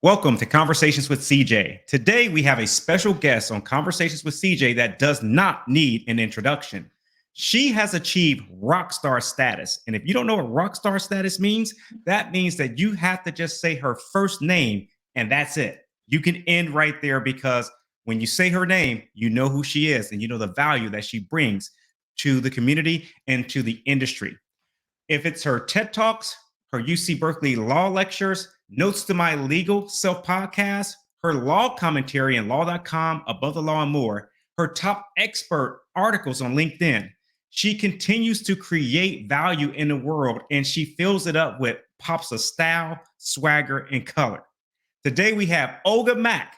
Welcome to Conversations with CJ. Today we have a special guest on Conversations with CJ that does not need an introduction. She has achieved rock star status. And if you don't know what rock star status means, that means that you have to just say her first name and that's it. You can end right there because when you say her name, you know who she is and you know the value that she brings to the community and to the industry. If it's her TED Talks, her UC Berkeley law lectures, Notes to My Legal Self podcast, her law commentary in Law.com, Above the Law and More, her top expert articles on LinkedIn, she continues to create value in the world and she fills it up with pops of style, swagger, and color. Today we have Olga Mack,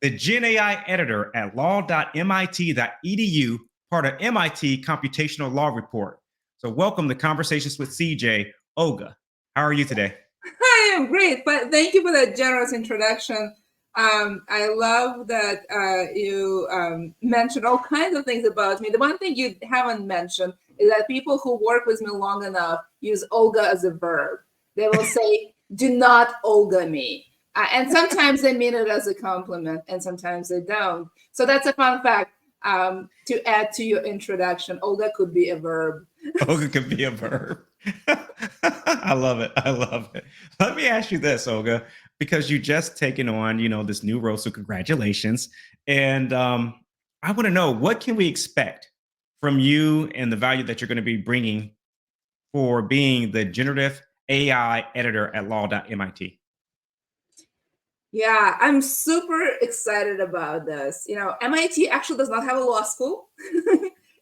the Gen.AI editor at Law.MIT.edu, part of MIT Computational Law Report. So welcome to Conversations with CJ. Olga, how are you today? I am great, but thank you for that generous introduction. I love that you mentioned all kinds of things about me. The one thing you haven't mentioned is that people who work with me long enough use Olga as a verb. They will say, do not Olga me. And sometimes they mean it as a compliment, and sometimes they don't. So that's a fun fact to add to your introduction. Olga could be a verb. Olga could be a verb. I love it. I love it. Let me ask you this, Olga, because you just taken on, this new role. So congratulations. And I want to know, what can we expect from you and the value that you're going to be bringing for being the generative AI editor at Law.MIT? Yeah, I'm super excited about this. MIT actually does not have a law school.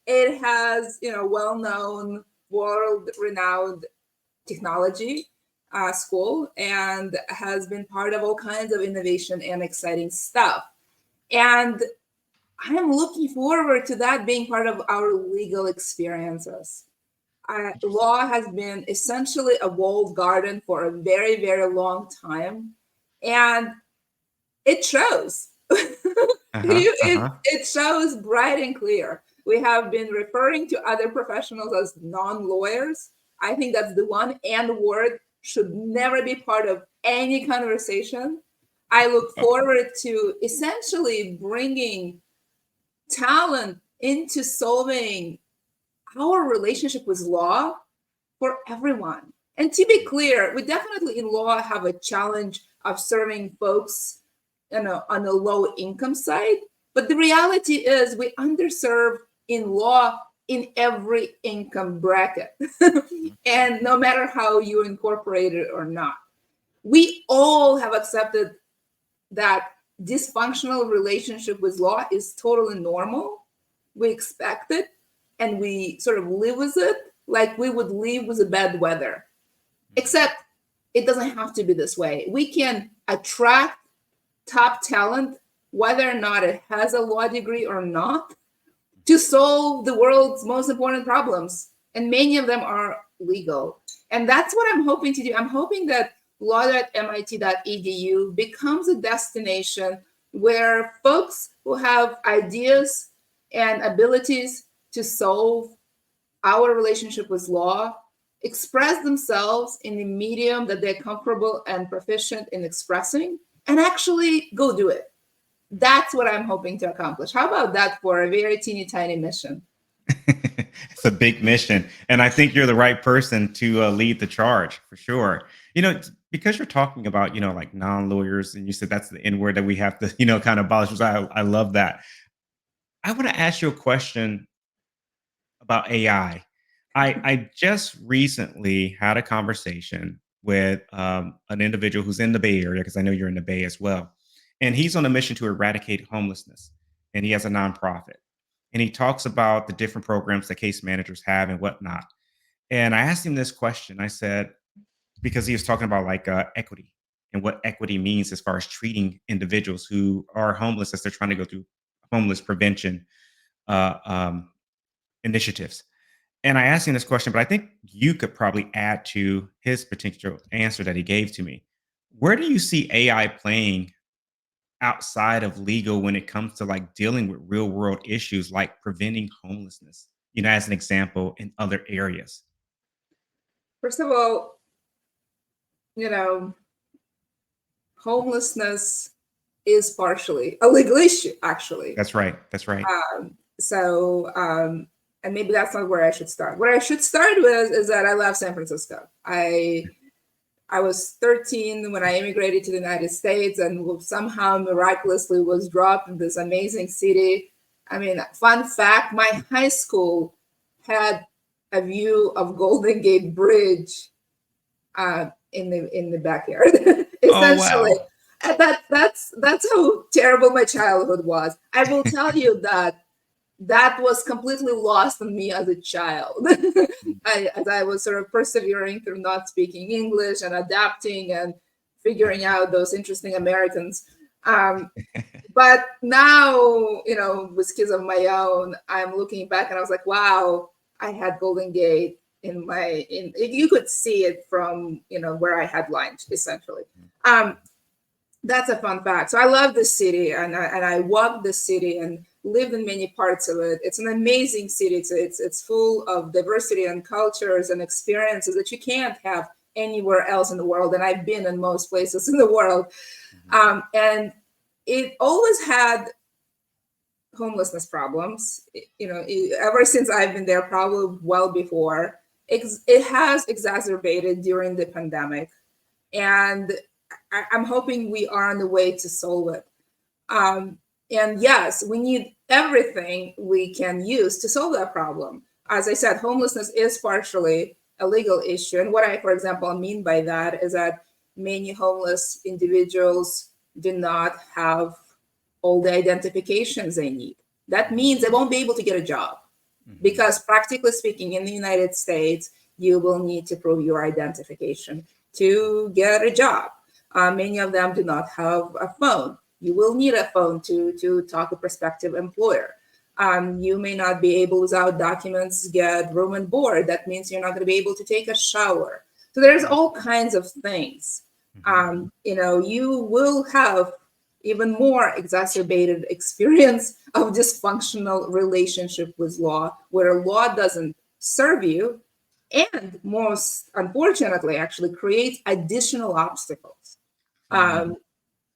It has, well-known, world-renowned technology school and has been part of all kinds of innovation and exciting stuff. And I'm looking forward to that being part of our legal experiences. Law has been essentially a walled garden for a very, very long time. And it shows. It shows bright and clear. We have been referring to other professionals as non-lawyers. I think that's the one N word should never be part of any conversation. I look forward to essentially bringing talent into solving our relationship with law for everyone. And to be clear, we definitely in law have a challenge of serving folks on the low income side. But the reality is we underserve in law in every income bracket. And no matter how you incorporate it or not, we all have accepted that dysfunctional relationship with law is totally normal. We expect it and we sort of live with it like we would live with the bad weather. Except it doesn't have to be this way. We can attract top talent, whether or not it has a law degree or not, to solve the world's most important problems. And many of them are legal. And that's what I'm hoping to do. I'm hoping that law.mit.edu becomes a destination where folks who have ideas and abilities to solve our relationship with law express themselves in the medium that they're comfortable and proficient in expressing and actually go do it. That's what I'm hoping to accomplish. How about that for a very teeny tiny mission? It's a big mission. And I think you're the right person to lead the charge for sure. Because you're talking about, like non-lawyers, and you said that's the N word that we have to, kind of abolish. I love that. I want to ask you a question about AI. I just recently had a conversation with an individual who's in the Bay Area, because I know you're in the Bay as well. And he's on a mission to eradicate homelessness. And he has a nonprofit. And he talks about the different programs that case managers have and whatnot. And I asked him this question. I said, because he was talking about like equity and what equity means as far as treating individuals who are homeless as they're trying to go through homeless prevention uh, um, initiatives. And I asked him this question, but I think you could probably add to his particular answer that he gave to me. Where do you see AI playing outside of legal when it comes to like dealing with real world issues like preventing homelessness, as an example in other areas? First of all, you know, homelessness is partially a legal issue, actually. That's right. That's right. So, and maybe that's not where I should start. What I should start with is that I love San Francisco. I was 13 when I immigrated to the United States and somehow miraculously was dropped in this amazing city. I mean, fun fact, my high school had a view of Golden Gate Bridge in the backyard, Oh, essentially. wow. And that's how terrible my childhood was. I will tell you that was completely lost on me as a child. As I was sort of persevering through not speaking English and adapting and figuring out those interesting Americans. But now, with kids of my own, I'm looking back and I was like, wow, I had Golden Gate you could see it from, where I had lunch, essentially. That's a fun fact. So I love this city, and I walked the city and lived in many parts of it. It's an amazing city. It's full of diversity and cultures and experiences that you can't have anywhere else in the world. And I've been in most places in the world. And it always had homelessness problems. Ever since I've been there, probably well before. It has exacerbated during the pandemic, and I'm hoping we are on the way to solve it. And yes, we need everything we can use to solve that problem. As I said, homelessness is partially a legal issue. And what I, for example, mean by that is that many homeless individuals do not have all the identifications they need. That means they won't be able to get a job because, practically speaking, in the United States, you will need to prove your identification to get a job. Many of them do not have a phone. You will need a phone to talk to a prospective employer. You may not be able, without documents, get room and board. That means you're not going to be able to take a shower. So there's all kinds of things. You will have even more exacerbated experience of dysfunctional relationship with law, where law doesn't serve you, and most unfortunately, actually creates additional obstacles.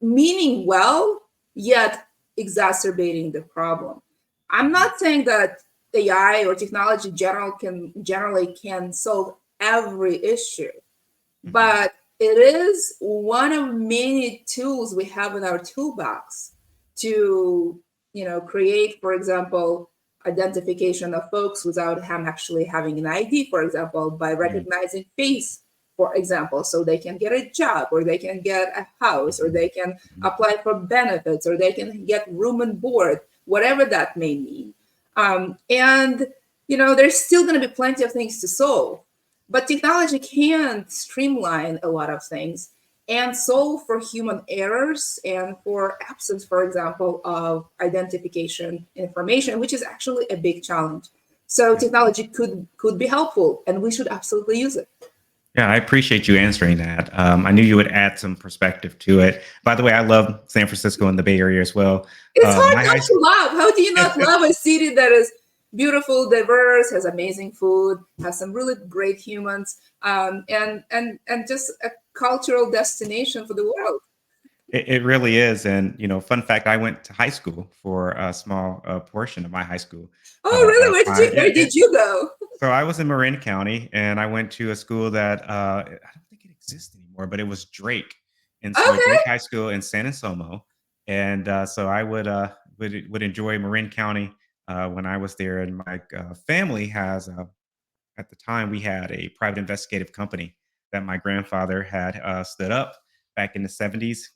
Meaning well, yet exacerbating the problem. I'm not saying that AI or technology generally can solve every issue, but it is one of many tools we have in our toolbox to, create, for example, identification of folks without actually having an ID, for example, by recognizing face, for example, so they can get a job or they can get a house or they can apply for benefits or they can get room and board, whatever that may mean. And, there's still going to be plenty of things to solve. But technology can streamline a lot of things and solve for human errors and for absence, for example, of identification information, which is actually a big challenge. So technology could be helpful, and we should absolutely use it. Yeah, I appreciate you answering that. I knew you would add some perspective to it. By the way, I love San Francisco and the Bay Area as well. It's hard My not high to love. How do you not love a city that is beautiful, diverse, has amazing food, has some really great humans, and just a cultural destination for the world? It really is. And, fun fact, I went to high school for a small portion of my high school. Oh, really? That's my, Where did you go? So I was in Marin County, and I went to a school that I don't think it exists anymore, but it was Drake, and so Okay. Drake High School in San Anselmo, and so I would enjoy Marin County when I was there, and my family has at the time we had a private investigative company that my grandfather had stood up back in the 70s,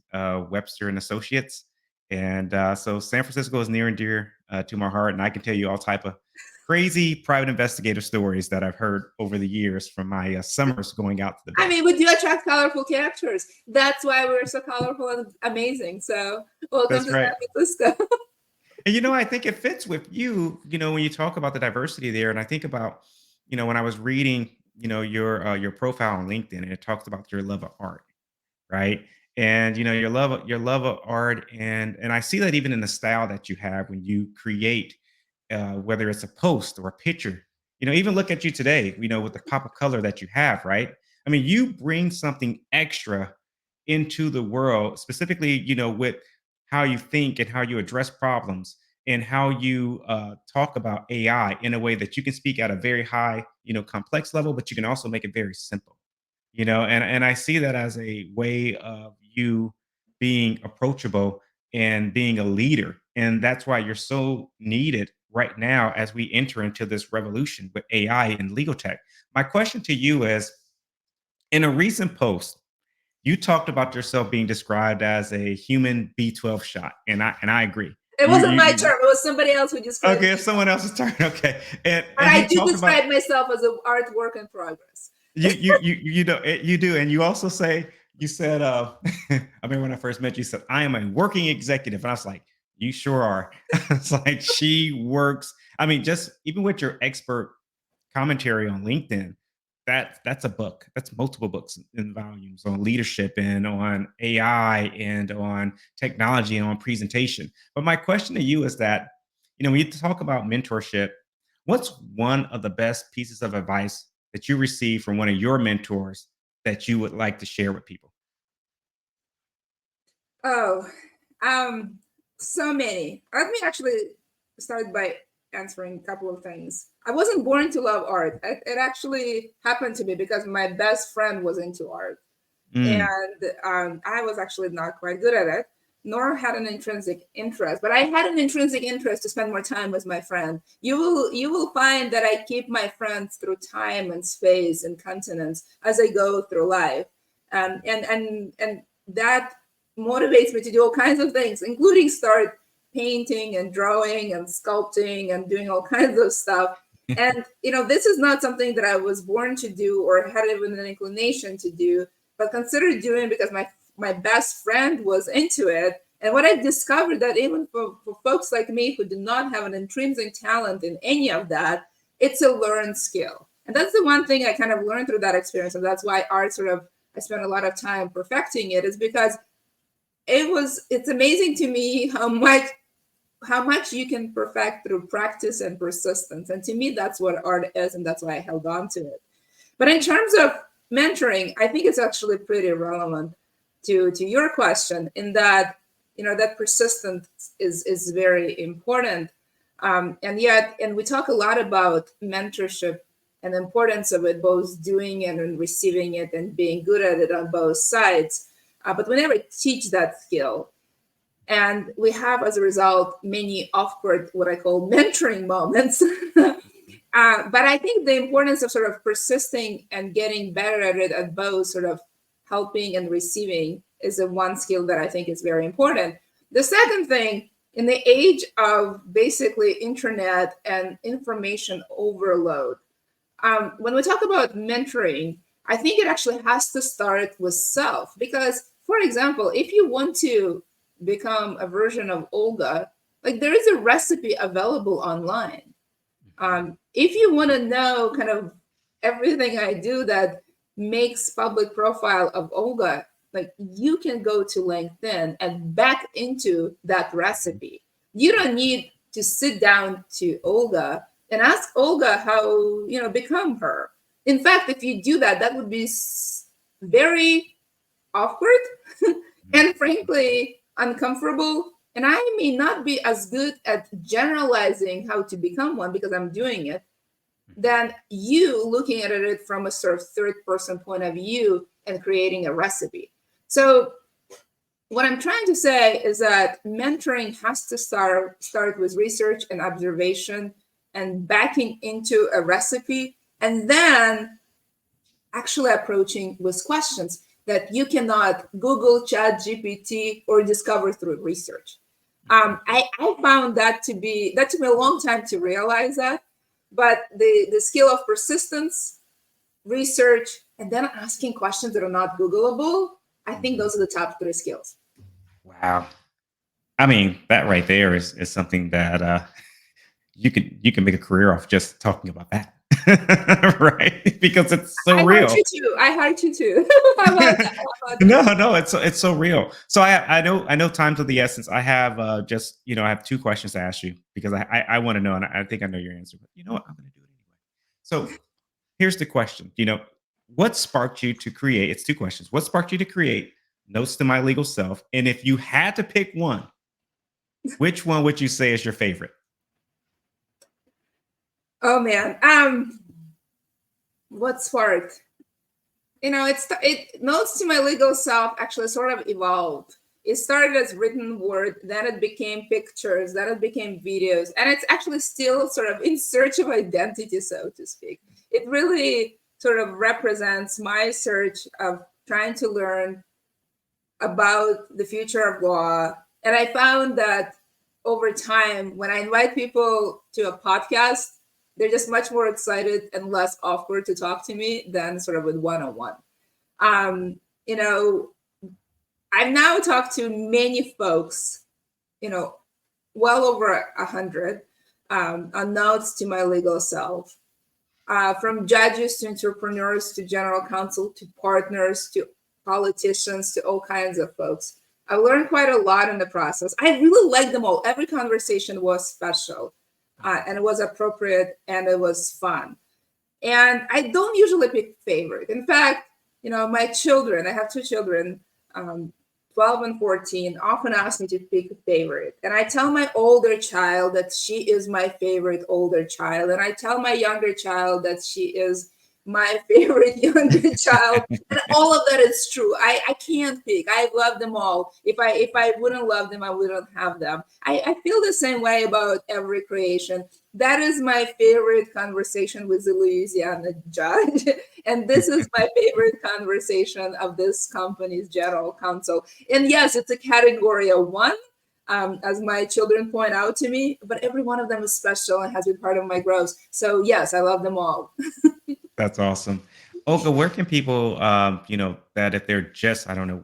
Webster and Associates, and so San Francisco is near and dear to my heart, and I can tell you all type of crazy private investigative stories that I've heard over the years from my summers going out to the I Bay. mean, we do attract colorful characters. That's why we're so colorful and amazing. So, welcome That's to San right. Francisco. And I think it fits with you, when you talk about the diversity there. And I think about, when I was reading, your profile on LinkedIn, and it talks about your love of art, right? And your love of art, and I see that even in the style that you have when you create, whether it's a post or a picture. Even look at you today. With the pop of color that you have, right? I mean, you bring something extra into the world, specifically, with how you think and how you address problems and how you talk about AI in a way that you can speak at a very high, complex level, but you can also make it very simple. And I see that as a way of you being approachable and being a leader, and that's why you're so needed right now as we enter into this revolution with AI and legal tech. My question to you is, in a recent post, you talked about yourself being described as a human B12 shot, and I agree. It you wasn't you, my you term. It was somebody else who described Okay, me. it's someone else's turn. Okay, and But and I you do talked about, describe myself as an artwork in progress. you do, and you also say, you said, I mean, when I first met you, you said, I am a working executive, and I was like, you sure are. It's like she works. I mean, just even with your expert commentary on LinkedIn, that's a book. That's multiple books in volumes on leadership and on AI and on technology and on presentation. But my question to you is that, when you talk about mentorship, what's one of the best pieces of advice that you received from one of your mentors that you would like to share with people? Oh, um, so many. Let me actually start by answering a couple of things. I wasn't born to love art. It actually happened to me because my best friend was into art, Mm. and I was actually not quite good at it, nor had an intrinsic interest. But I had an intrinsic interest to spend more time with my friend. You will find that I keep my friends through time and space and continents as I go through life, and that motivates me to do all kinds of things, including start painting and drawing and sculpting and doing all kinds of stuff. And this is not something that I was born to do or had even an inclination to do, but considered doing because my best friend was into it. And what I discovered that even for folks like me who do not have an intrinsic talent in any of that, it's a learned skill. And that's the one thing I kind of learned through that experience. And that's why art sort of, I spent a lot of time perfecting it, is because it's amazing to me how much you can perfect through practice and persistence. And to me, that's what art is, and that's why I held on to it. But in terms of mentoring, I think it's actually pretty relevant to your question, in that that persistence is very important. And we talk a lot about mentorship and the importance of it, both doing it and receiving it and being good at it on both sides. But we never teach that skill. And we have, as a result, many awkward, what I call mentoring moments. But I think the importance of sort of persisting and getting better at it at both sort of helping and receiving is the one skill that I think is very important. The second thing, in the age of basically internet and information overload, when we talk about mentoring, I think it actually has to start with self. Because, for example, if you want to become a version of Olga, like, there is a recipe available online. If you want to know kind of everything I do that makes public profile of Olga, like, you can go to LinkedIn and back into that recipe. You don't need to sit down to Olga and ask Olga how become her. In fact, if you do that, that would be very awkward and frankly uncomfortable. And I may not be as good at generalizing how to become one because I'm doing it, than you looking at it from a sort of third person point of view and creating a recipe. So what I'm trying to say is that mentoring has to start with research and observation and backing into a recipe, and then actually approaching with questions that you cannot Google, Chat, GPT, or discover through research. I found that took me a long time to realize that, but the skill of persistence, research, and then asking questions that are not Googleable, I think Mhm. those are the top three skills. Wow. I mean, that right there is something that you can make a career off just talking about that. Right? Because it's so I heart real. you too. I heart you too. How about that? How about that? No, no, it's so real. So I know time's of the essence. I have just I have two questions to ask you because I want to know, and I think I know your answer, but you know what? I'm going to do it anyway. So here's the question. What sparked you to create? It's two questions. What sparked you to create Notes to My Legal Self. And if you had to pick one, which one would you say is your favorite? Oh man, what sparked? It Notes to My Legal Self actually sort of evolved. It started as written word, then it became pictures, then it became videos, and it's actually still sort of in search of identity, so to speak. It really sort of represents my search of trying to learn about the future of law. And I found that over time, when I invite people to a podcast, they're just much more excited and less awkward to talk to me than sort of with one-on-one. Um, you know, I've now talked to many folks, you know, well over 100 on Notes to My Legal Self, from judges to entrepreneurs to general counsel to partners to politicians to all kinds of folks. I learned quite a lot in the process. I really liked them all. Every conversation was special, and it was appropriate, and it was fun. And I don't usually pick favorite. In fact, my children, I have two children, um, 12 and 14, often ask me to pick a favorite. And I tell my older child that she is my favorite older child. And I tell my younger child that she is my favorite younger child. And all of that is true. I can't pick. I love them all. If I wouldn't love them, I wouldn't have them. I feel the same way about every creation. That is my favorite conversation with the Louisiana judge. And this is my favorite conversation of this company's general counsel. And yes, it's a category of one, as my children point out to me, but every one of them is special and has been part of my growth. So yes, I love them all. That's awesome. Olga, where can people, that if they're just, I don't know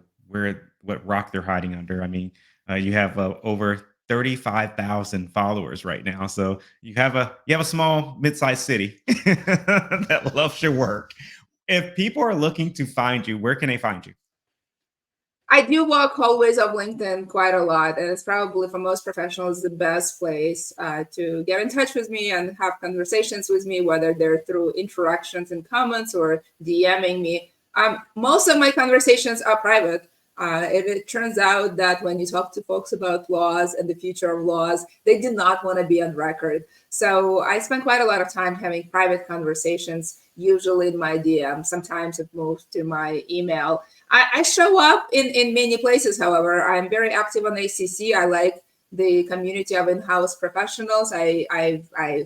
what rock they're hiding under. I mean, you have over 35,000 followers right now, so you have a small mid-sized city that loves your work. If people are looking to find you, where can they find you? I do walk hallways of LinkedIn quite a lot, and it's probably for most professionals the best place to get in touch with me and have conversations with me, whether they're through interactions and comments or DMing me. Most of my conversations are private. It turns out that when you talk to folks about laws and the future of laws, they do not want to be on record. So I spend quite a lot of time having private conversations, usually in my DM. Sometimes it moves to my email. I show up in many places, however. I'm very active on ACC. I like the community of in-house professionals. I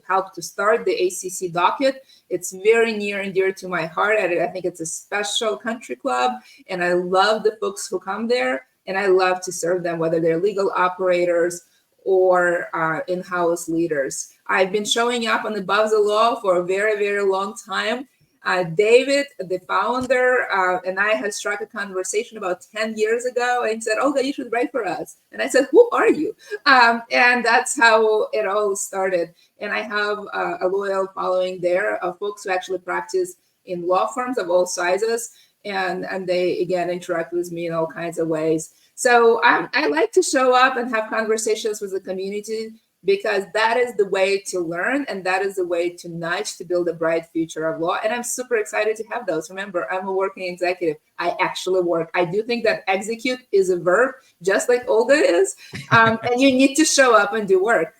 helped to start the ACC docket. It's very near and dear to my heart. I think it's a special country club, and I love the folks who come there, and I love to serve them, whether they're legal operators or in-house leaders. I've been showing up on Above the Law for a very, very long time. David, the founder, and I had struck a conversation about 10 years ago, and he said, Olga, you should write for us. And I said, who are you? And that's how it all started. And I have a loyal following there of folks who actually practice in law firms of all sizes. And they, again, interact with me in all kinds of ways. So I like to show up and have conversations with the community, because that is the way to learn, and that is the way to nudge to build a bright future of law. And I'm super excited to have those. Remember, I'm a working executive. I actually work. I do think that execute is a verb, just like Olga is. And you need to show up and do work.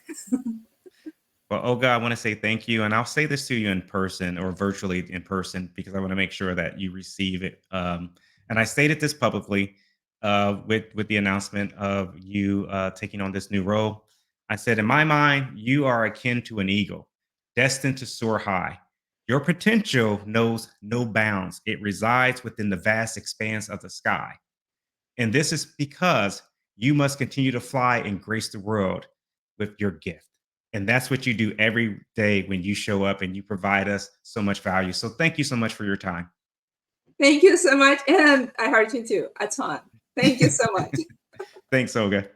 Well, Olga, I want to say thank you. And I'll say this to you in person or virtually in person because I want to make sure that you receive it. And I stated this publicly with the announcement of you taking on this new role. I said, in my mind, you are akin to an eagle, destined to soar high. Your potential knows no bounds, it resides within the vast expanse of the sky. And this is because you must continue to fly and grace the world with your gift. And that's what you do every day when you show up and you provide us so much value. So thank you so much for your time. Thank you so much. And I heard you too, a ton. Thank you so much. Thanks, Olga.